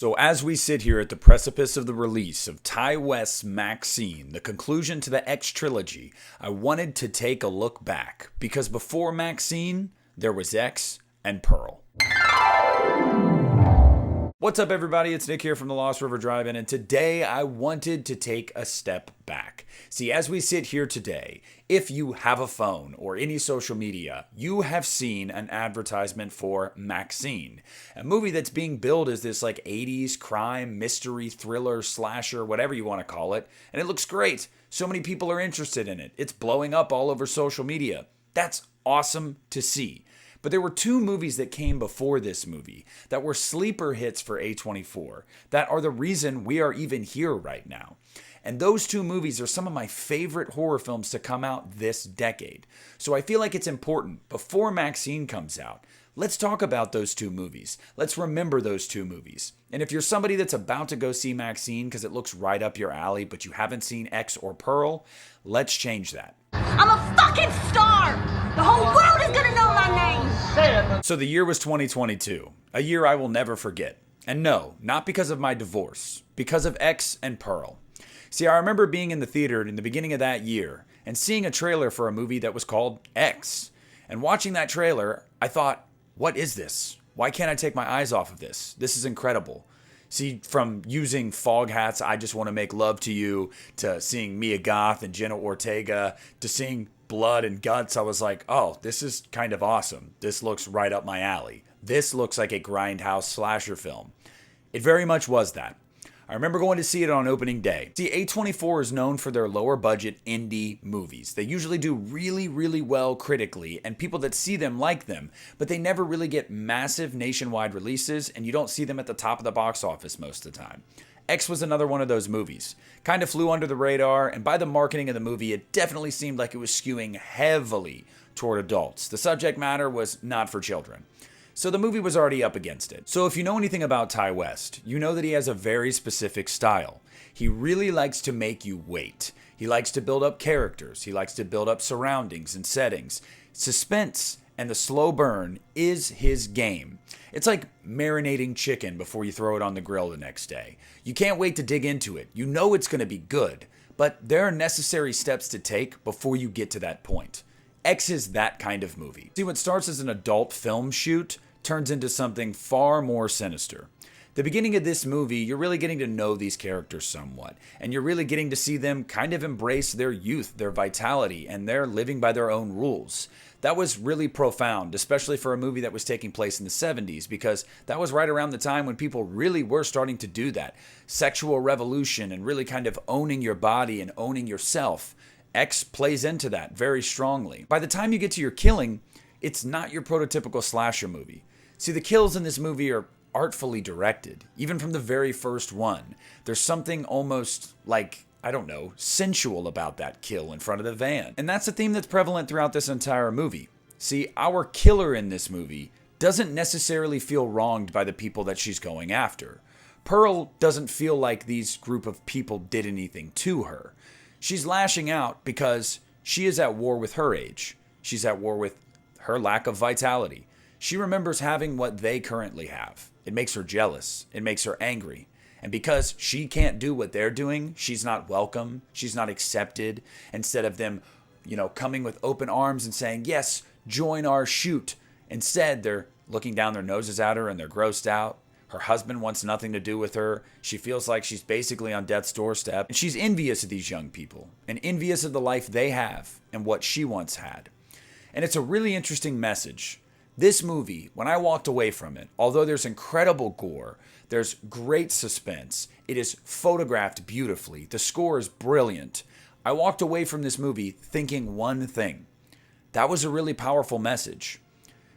So as we sit here at the precipice of the release of Ty West's MaXXXine, the conclusion to the X Trilogy, I wanted to take a look back, because before MaXXXine, there was X and Pearl. What's up, everybody? It's Nick here from the Lost River Drive-In, and today I wanted to take a step back. See, as we sit here today, if you have a phone or any social media, you have seen an advertisement for MaXXXine, a movie that's being billed as this like 80s crime, mystery, thriller, slasher, whatever you want to call it, and it looks great. So many people are interested in it. It's blowing up all over social media. That's awesome to see. But there were two movies that came before this movie that were sleeper hits for A24 that are the reason we are even here right now. And those two movies are some of my favorite horror films to come out this decade. So I feel like it's important, before MaXXXine comes out, let's talk about those two movies. Let's remember those two movies. And if you're somebody that's about to go see MaXXXine because it looks right up your alley, but you haven't seen X or Pearl, let's change that. I'm a fucking star! The whole world is gonna know my name! So the year was 2022, a year I will never forget. And no, not because of my divorce, because of X and Pearl. See, I remember being in the theater in the beginning of that year and seeing a trailer for a movie that was called X. And watching that trailer, I thought, what is this? Why can't I take my eyes off of this? This is incredible. See, from using fog hats, I Just Want to Make Love to You, to seeing Mia Goth and Jenna Ortega, to seeing blood and guts, I was like, oh, this is kind of awesome. This looks right up my alley. This looks like a grindhouse slasher film. It very much was that. I remember going to see it on opening day. See, A24 is known for their lower budget indie movies. They usually do really, really well critically, and people that see them like them, but they never really get massive nationwide releases, and you don't see them at the top of the box office most of the time. X was another one of those movies. Kind of flew under the radar, and by the marketing of the movie, it definitely seemed like it was skewing heavily toward adults. The subject matter was not for children. So the movie was already up against it. So if you know anything about Ty West, you know that he has a very specific style. He really likes to make you wait. He likes to build up characters. He likes to build up surroundings and settings. Suspense and the slow burn is his game. It's like marinating chicken before you throw it on the grill the next day. You can't wait to dig into it. You know it's going to be good, but there are necessary steps to take before you get to that point. X is that kind of movie. See, what starts as an adult film shoot turns into something far more sinister. The beginning of this movie, you're really getting to know these characters somewhat, and you're really getting to see them kind of embrace their youth, their vitality, and they're living by their own rules. That was really profound, especially for a movie that was taking place in the 70s, because that was right around the time when people really were starting to do that. Sexual revolution and really kind of owning your body and owning yourself. X plays into that very strongly. By the time you get to your killing, it's not your prototypical slasher movie. See, the kills in this movie are artfully directed, even from the very first one. There's something almost like, I don't know, sensual about that kill in front of the van. And that's a theme that's prevalent throughout this entire movie. See, our killer in this movie doesn't necessarily feel wronged by the people that she's going after. Pearl doesn't feel like these group of people did anything to her. She's lashing out because she is at war with her age. She's at war with her lack of vitality. She remembers having what they currently have. It makes her jealous. It makes her angry. And because she can't do what they're doing, she's not welcome. She's not accepted. Instead of them, coming with open arms and saying, yes, join our shoot. Instead, they're looking down their noses at her and they're grossed out. Her husband wants nothing to do with her. She feels like she's basically on death's doorstep. And she's envious of these young people and envious of the life they have and what she once had. And it's a really interesting message. This movie, when I walked away from it, although there's incredible gore, there's great suspense, it is photographed beautifully, the score is brilliant, I walked away from this movie thinking one thing. That was a really powerful message.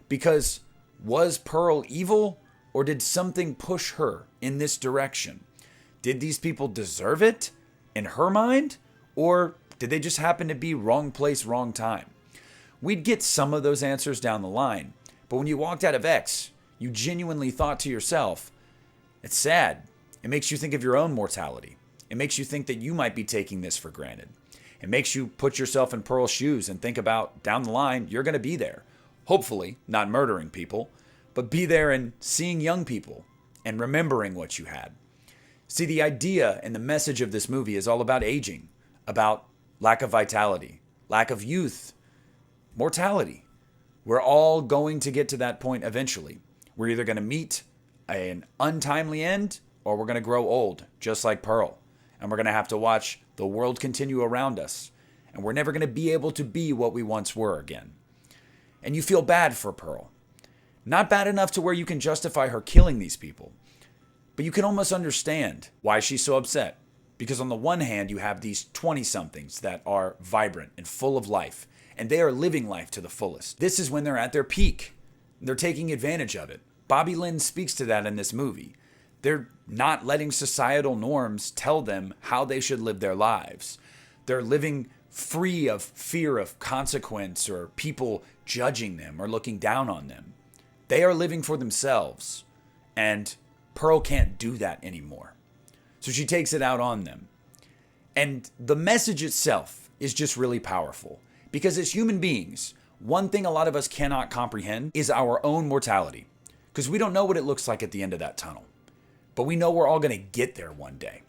Because was Pearl evil, or did something push her in this direction? Did these people deserve it in her mind, or did they just happen to be wrong place, wrong time? We'd get some of those answers down the line. But when you walked out of X, you genuinely thought to yourself, it's sad. It makes you think of your own mortality. It makes you think that you might be taking this for granted. It makes you put yourself in Pearl's shoes and think about down the line, you're going to be there. Hopefully, not murdering people, but be there and seeing young people and remembering what you had. See, the idea and the message of this movie is all about aging, about lack of vitality, lack of youth, mortality. We're all going to get to that point eventually. We're either going to meet an untimely end or we're going to grow old, just like Pearl. And we're going to have to watch the world continue around us. And we're never going to be able to be what we once were again. And you feel bad for Pearl. Not bad enough to where you can justify her killing these people. But you can almost understand why she's so upset. Because on the one hand, you have these 20-somethings that are vibrant and full of life. And they are living life to the fullest. This is when they're at their peak. They're taking advantage of it. Bobby Lynn speaks to that in this movie. They're not letting societal norms tell them how they should live their lives. They're living free of fear of consequence or people judging them or looking down on them. They are living for themselves. And Pearl can't do that anymore. So she takes it out on them. And the message itself is just really powerful. Because as human beings, one thing a lot of us cannot comprehend is our own mortality. Because we don't know what it looks like at the end of that tunnel. But we know we're all going to get there one day.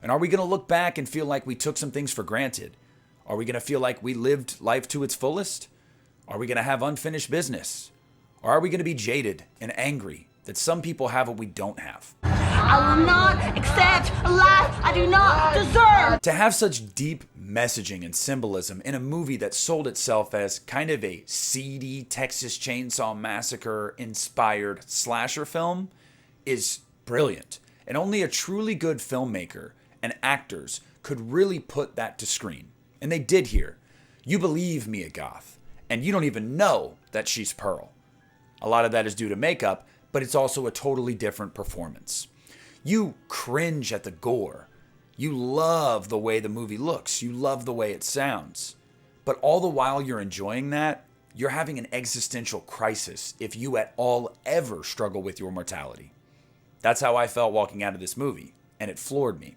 And are we going to look back and feel like we took some things for granted? Are we going to feel like we lived life to its fullest? Are we going to have unfinished business? Or are we going to be jaded and angry that some people have what we don't have? I will not accept a life I do not deserve. To have such deep messaging and symbolism in a movie that sold itself as kind of a seedy Texas Chainsaw Massacre inspired slasher film is brilliant. And only a truly good filmmaker and actors could really put that to screen. And they did here. You believe Mia Goth, and you don't even know that she's Pearl. A lot of that is due to makeup, but it's also a totally different performance. You cringe at the gore. You love the way the movie looks. You love the way it sounds. But all the while you're enjoying that, you're having an existential crisis if you at all ever struggle with your mortality. That's how I felt walking out of this movie, and it floored me.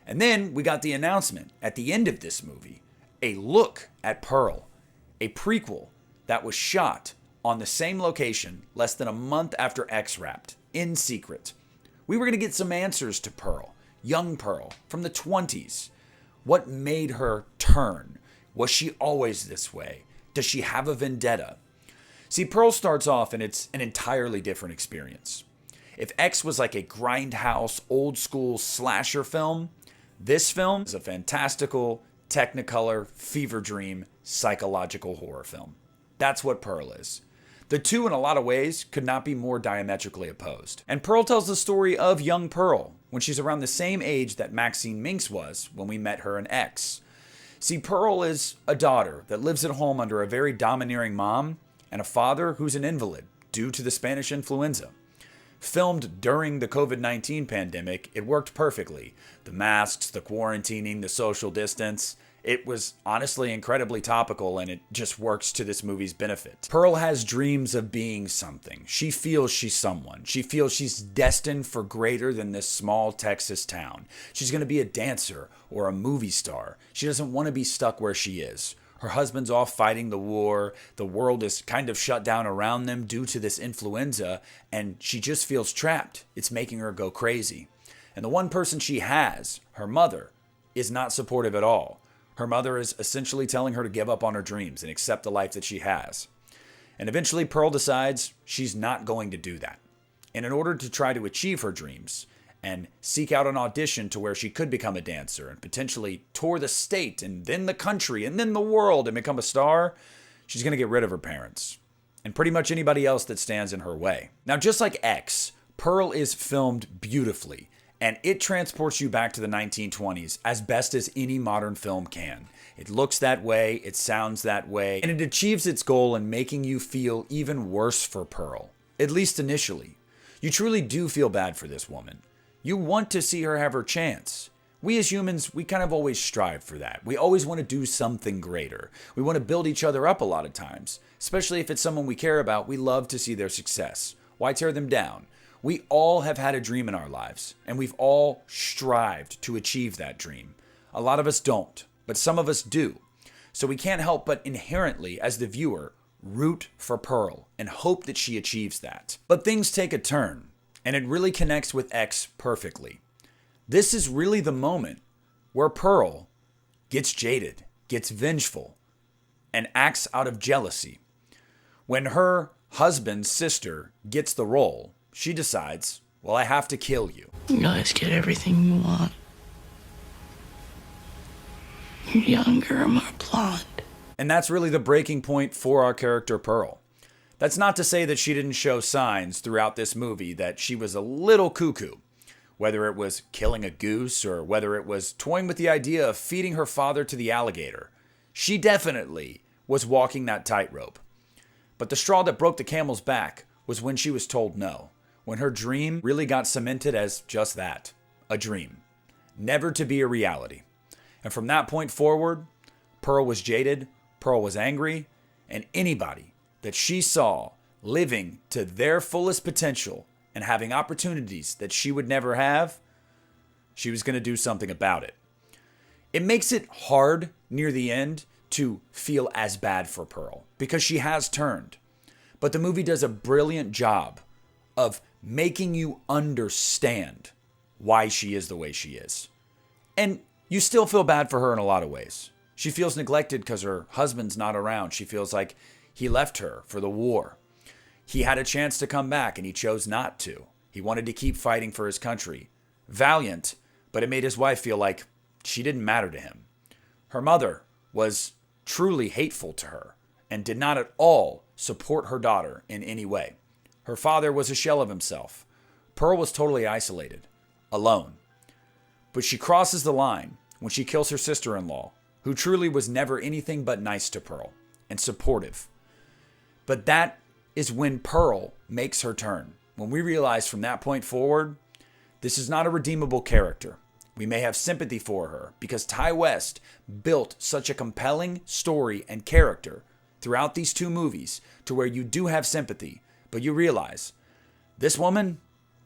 And then we got the announcement at the end of this movie, a look at Pearl, a prequel that was shot on the same location less than a month after X wrapped, in secret. We were going to get some answers to Pearl, young Pearl, from the 20s. What made her turn? Was she always this way? Does she have a vendetta? See, Pearl starts off and it's an entirely different experience. If X was like a grindhouse, old school slasher film, this film is a fantastical, technicolor, fever dream, psychological horror film. That's what Pearl is. The two, in a lot of ways, could not be more diametrically opposed. And Pearl tells the story of young Pearl, when she's around the same age that MaXXXine Minx was when we met her in X. See, Pearl is a daughter that lives at home under a very domineering mom and a father who's an invalid due to the Spanish influenza. Filmed during the COVID-19 pandemic, it worked perfectly. The masks, the quarantining, the social distance. It was honestly incredibly topical, and it just works to this movie's benefit. Pearl has dreams of being something. She feels she's someone. She feels she's destined for greater than this small Texas town. She's going to be a dancer or a movie star. She doesn't want to be stuck where she is. Her husband's off fighting the war. The world is kind of shut down around them due to this influenza, and she just feels trapped. It's making her go crazy. And the one person she has, her mother, is not supportive at all. Her mother is essentially telling her to give up on her dreams and accept the life that she has. And eventually Pearl decides she's not going to do that. And in order to try to achieve her dreams and seek out an audition to where she could become a dancer and potentially tour the state and then the country and then the world and become a star, she's going to get rid of her parents and pretty much anybody else that stands in her way. Now, just like X, Pearl is filmed beautifully. And it transports you back to the 1920s as best as any modern film can. It looks that way, it sounds that way, and it achieves its goal in making you feel even worse for Pearl, at least initially. You truly do feel bad for this woman. You want to see her have her chance. We as humans, we kind of always strive for that. We always want to do something greater. We want to build each other up a lot of times, especially if it's someone we care about. We love to see their success. Why tear them down? We all have had a dream in our lives, and we've all strived to achieve that dream. A lot of us don't, but some of us do. So we can't help but inherently, as the viewer, root for Pearl and hope that she achieves that. But things take a turn, And it really connects with X perfectly. This is really the moment where Pearl gets jaded, gets vengeful, and acts out of jealousy. When her husband's sister gets the role, she decides, well, I have to kill you. You guys get everything you want. You're younger, I'm more blonde. And that's really the breaking point for our character Pearl. That's not to say that she didn't show signs throughout this movie that she was a little cuckoo. Whether it was killing a goose or whether it was toying with the idea of feeding her father to the alligator, she definitely was walking that tightrope. But the straw that broke the camel's back was when she was told no, when her dream really got cemented as just that, a dream, never to be a reality. And from that point forward, Pearl was jaded, Pearl was angry, and anybody that she saw living to their fullest potential and having opportunities that she would never have, she was going to do something about it. It makes it hard near the end to feel as bad for Pearl because she has turned. But the movie does a brilliant job of making you understand why she is the way she is. And you still feel bad for her in a lot of ways. She feels neglected because her husband's not around. She feels like he left her for the war. He had a chance to come back and he chose not to. He wanted to keep fighting for his country. Valiant, but it made his wife feel like she didn't matter to him. Her mother was truly hateful to her and did not at all support her daughter in any way. Her father was a shell of himself. Pearl was totally isolated, alone. But she crosses the line when she kills her sister-in-law, who truly was never anything but nice to Pearl and supportive. But that is when Pearl makes her turn. When we realize from that point forward, this is not a redeemable character. We may have sympathy for her because Ty West built such a compelling story and character throughout these two movies to where you do have sympathy, but you realize this woman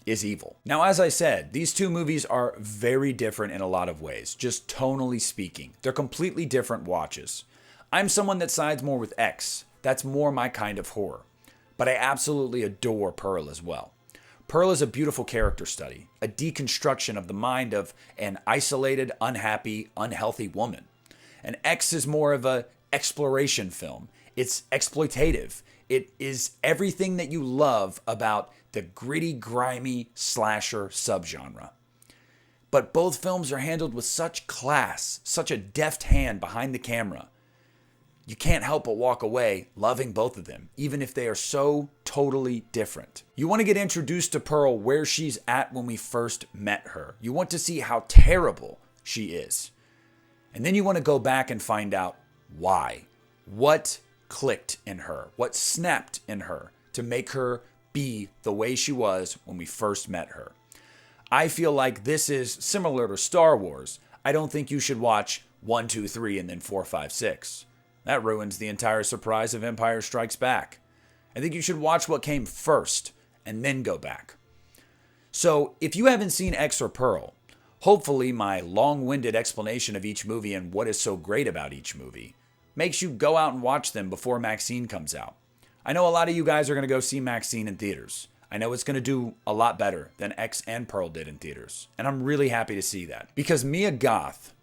is evil. Now, as I said, these two movies are very different in a lot of ways, just tonally speaking. They're completely different watches. I'm someone that sides more with X. That's more my kind of horror. But I absolutely adore Pearl as well. Pearl is a beautiful character study, a deconstruction of the mind of an isolated, unhappy, unhealthy woman. And X is more of an exploration film. It's exploitative. It is everything that you love about the gritty, grimy slasher subgenre. But both films are handled with such class, such a deft hand behind the camera. You can't help but walk away loving both of them, even if they are so totally different. You want to get introduced to Pearl where she's at when we first met her. You want to see how terrible she is. And then you want to go back and find out why. What clicked in her? What snapped in her to make her be the way she was when we first met her? I feel like this is similar to Star Wars. I don't think you should watch 1, 2, 3, and then 4, 5, 6. That ruins the entire surprise of Empire Strikes Back. I think you should watch what came first and then go back. So if you haven't seen X or Pearl, hopefully my long-winded explanation of each movie and what is so great about each movie makes you go out and watch them before MaXXXine comes out. I know a lot of you guys are going to go see MaXXXine in theaters. I know it's going to do a lot better than X and Pearl did in theaters. And I'm really happy to see that. Because Mia Goth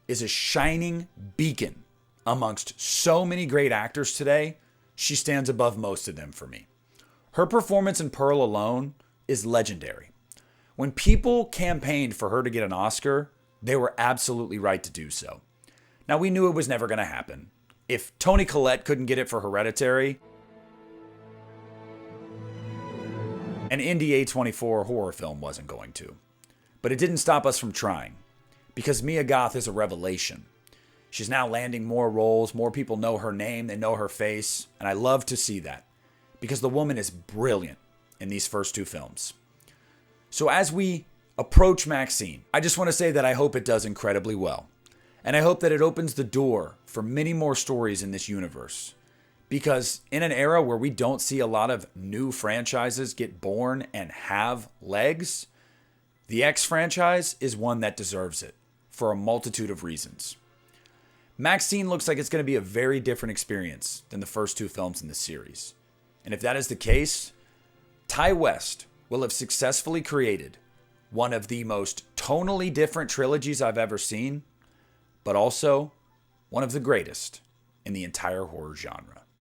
is a shining beacon amongst so many great actors today. She stands above most of them for me. Her performance in Pearl alone is legendary. When people campaigned for her to get an Oscar, they were absolutely right to do so. Now, we knew it was never going to happen. If Toni Collette couldn't get it for Hereditary, an indie A24 horror film wasn't going to. But it didn't stop us from trying, because Mia Goth is a revelation. She's now landing more roles, more people know her name, they know her face, and I love to see that, because the woman is brilliant in these first two films. So as we approach MaXXXine, I just want to say that I hope it does incredibly well. And I hope that it opens the door for many more stories in this universe. Because in an era where we don't see a lot of new franchises get born and have legs, the X franchise is one that deserves it for a multitude of reasons. MaXXXine looks like it's going to be a very different experience than the first two films in the series. And if that is the case, Ty West will have successfully created one of the most tonally different trilogies I've ever seen, but also one of the greatest in the entire horror genre.